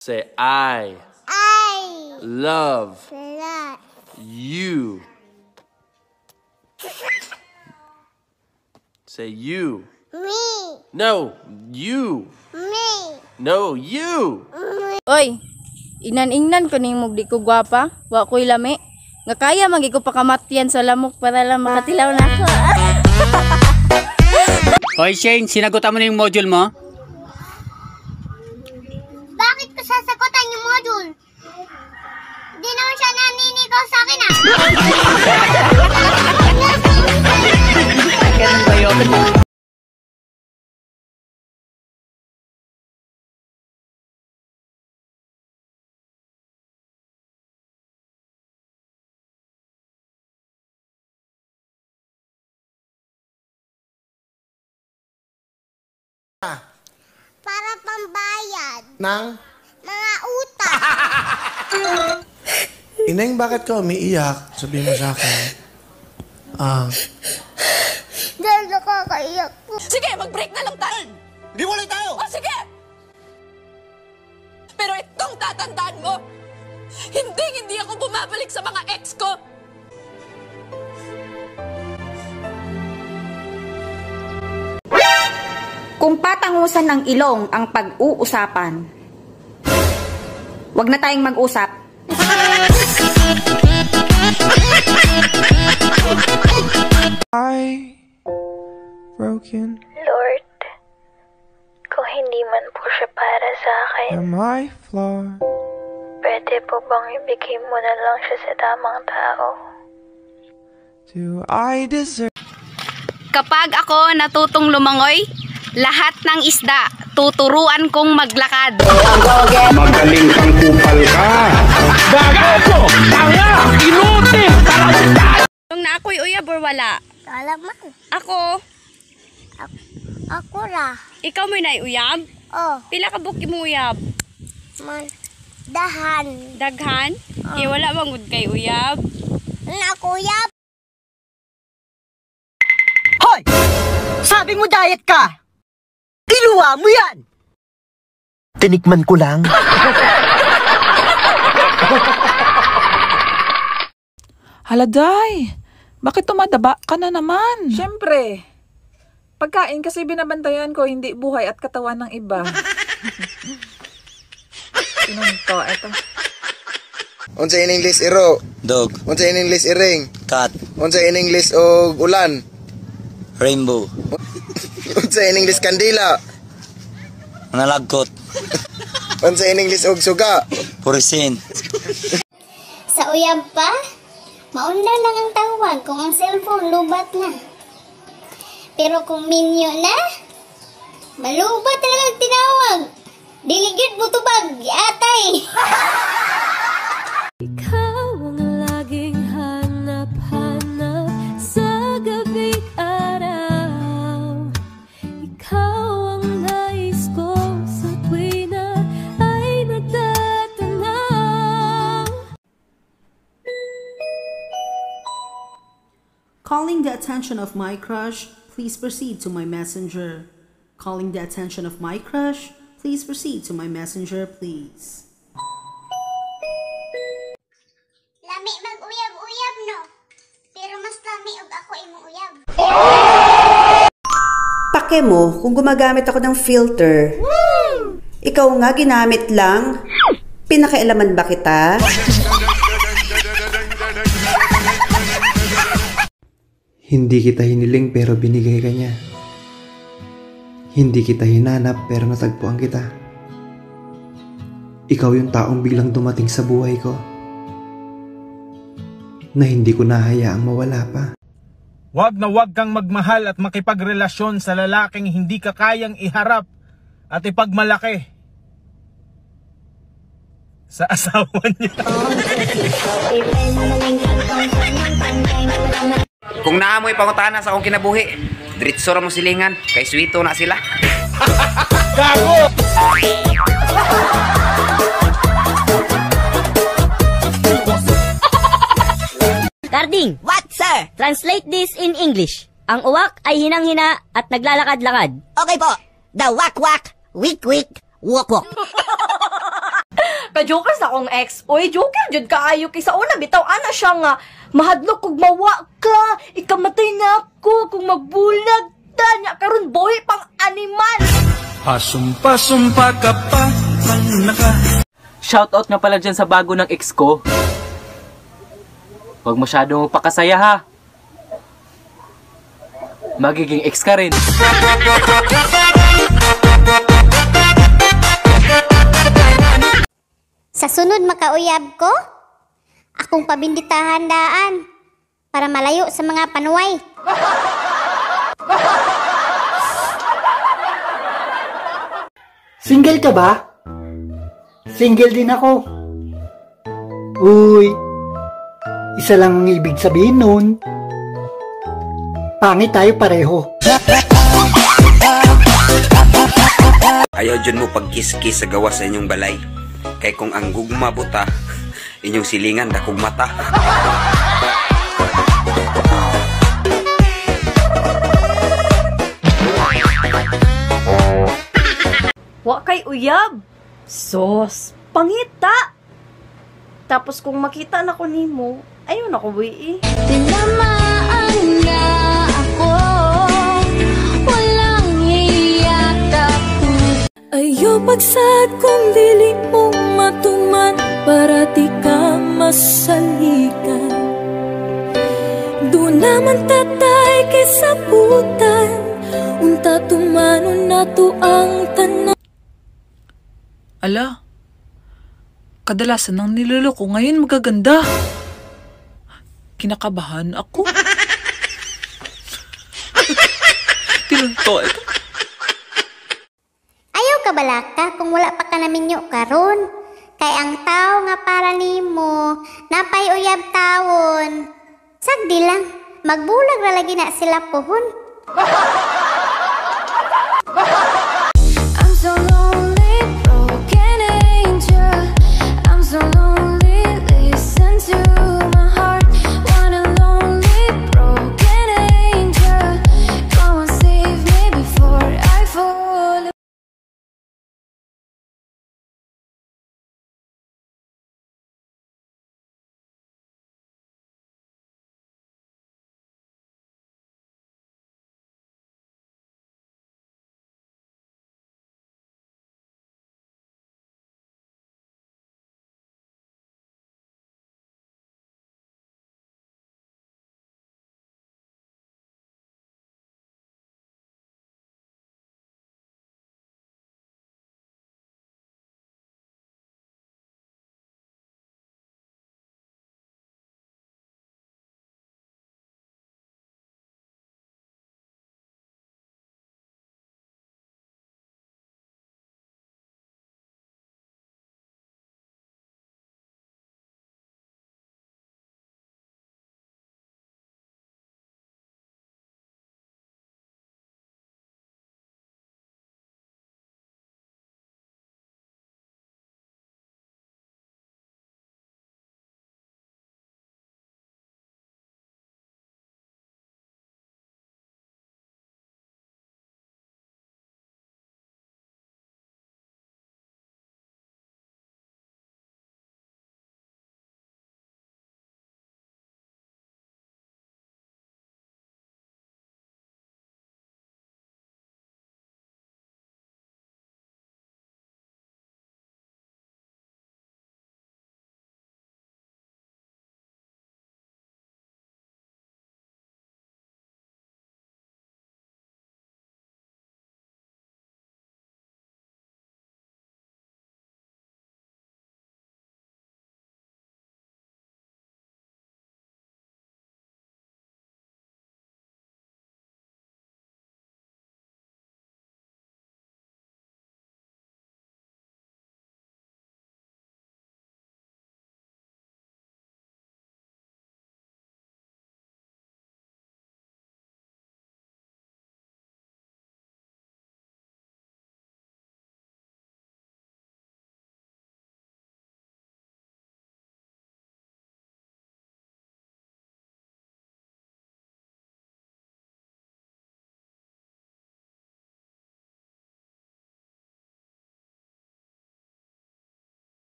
Say, I love you. Say, you. Me. No, you. Me. No, you. Oy, inan-ingnan ko ning mugdi ko gwapa, wa ko'y lami. Nga kaya magi ko pakamatyan sa lamok para lang makatilaw na ako. Oy Shane, sinagutan mo na yung module mo? Bakit ko sasagutan yung module? Di naman siya naninigaw sa akin ah. Ganun ba yun? Para pambayad Nang? mga utang. Ineng, bakit ka umiiyak? Sabihin mo sa akin. Dahil nakakaiyak po. Sige, mag-break na lang tayo. Di wala tayo! O sige! Pero itong tatandaan mo, hindi ako bumabalik sa mga ex ko. Kung patangusan ng ilong ang pag-uusapan, wag na tayong mag-usap. Broken. Lord, kung hindi man po siya para sa akin, Am I flawed? pwede po bang ibigay mo na lang siya sa tamang tao? Do I deserve? Kapag ako natutong lumangoy, lahat ng isda tuturuan kong maglakad. Magaling kang kupal ka. Gago! Tanga! Inuti! Yung na ako'y uyab or wala? Alaman. Ako, Ako ra. ikaw mo'y naiuyab? Oh, Pila ka buki mo uyab? man. Dahan. Daghan? Kaya wala mangud kay uyab. Nakuyap. Hoy! Sabi mo diet ka! Iluwa mo yan! Tinikman ko lang. Haladay, bakit tumadaba ka na naman? Siyempre, pagkain kasi binabantayan ko, hindi buhay at katawan ng iba. Sinunto, eto. Unsa in English iro? Dog. Unsa in English iring? Cat. Unsa in English og ulan? Rainbow. Unsa in English kandila? Nalagkot. Unsa in English og suga? Purisin. Sa uyab pa, maunda lang ang tawag kung ang cellphone lubat na. Pero kung minyo na, malubat talaga ang tinawag. Diligid mo tubag, atay. Ikaw ang laging hanap-hanap sa gabing araw. Ikaw ang nais ko sa tuwi na ay nagtatanaw. Calling the attention of my crush, please proceed to my messenger. Calling the attention of my crush, please proceed to my messenger, please. Lami mag-uyab-uyab, no? Pero mas lami og ako imong uyab. Pake mo kung gumagamit ako ng filter. Ikaw nga ginamit lang. Pinakailaman ba kita? Hindi kita hiniling pero binigay ka niya. Hindi kita hinanap pero natagpuan kita. Ikaw yung taong biglang dumating sa buhay ko na hindi ko nahayaang mawala pa. Wag na wag kang magmahal at makipagrelasyon sa lalaking hindi ka kayang iharap at ipagmalaki sa asawa niya. Kung naamoy pangutana sa akong kinabuhi, diretso ra mo silingan, kay sweeto na sila. Gago! Carding! What, sir? Translate this in English. Ang uwak ay hinang-hina at naglalakad-lakad. Okay po. The wak-wak, wik-wik, wok-wok. pagka-joker sa akong ex. Uy, joker jud kaayo kay sa una bitaw ana siya nga mahadlok kog mawa ka, ikamatay na ako kung magbulag ta nya karon boy pang animal. Pasumpa ka pa man naka. Shoutout nga pala dyan sa bago ng ex ko. Huwag masyadong magpakasaya ha. Magiging ex ka rin. Sa sunod makauyab ko, akong pabinditahan daan para malayo sa mga panuway. Single ka ba? Single din ako. Uy, isa lang ang ibig sabihin nun. Pangit tayo pareho. Ayaw dyan mo pagkis-kis sa gawa sa inyong balay. Kay kung ang gugma buta, inyong silingan dakog mata. Wa kay uyab. Sos, pangita. Tapos kung makita na ko nimo, ayun ako buhi. Tinamaan nga ako, walang hiyakap. Ayaw pagsad kung dili mo matuman para di ka masalikan. Doon naman tatay kay sabutan, unta tumanon na to ang tanan. Ala, kadalasan ng niloloko ngayon magaganda. Kinakabahan ako. Tinunto ito. Ayaw ka balaka kung wala pa ka naminyo karon. Kay ang tao nga para nimo, napay uyab tawon. Sagdi lang, magbulag ra lagi na sila pohon.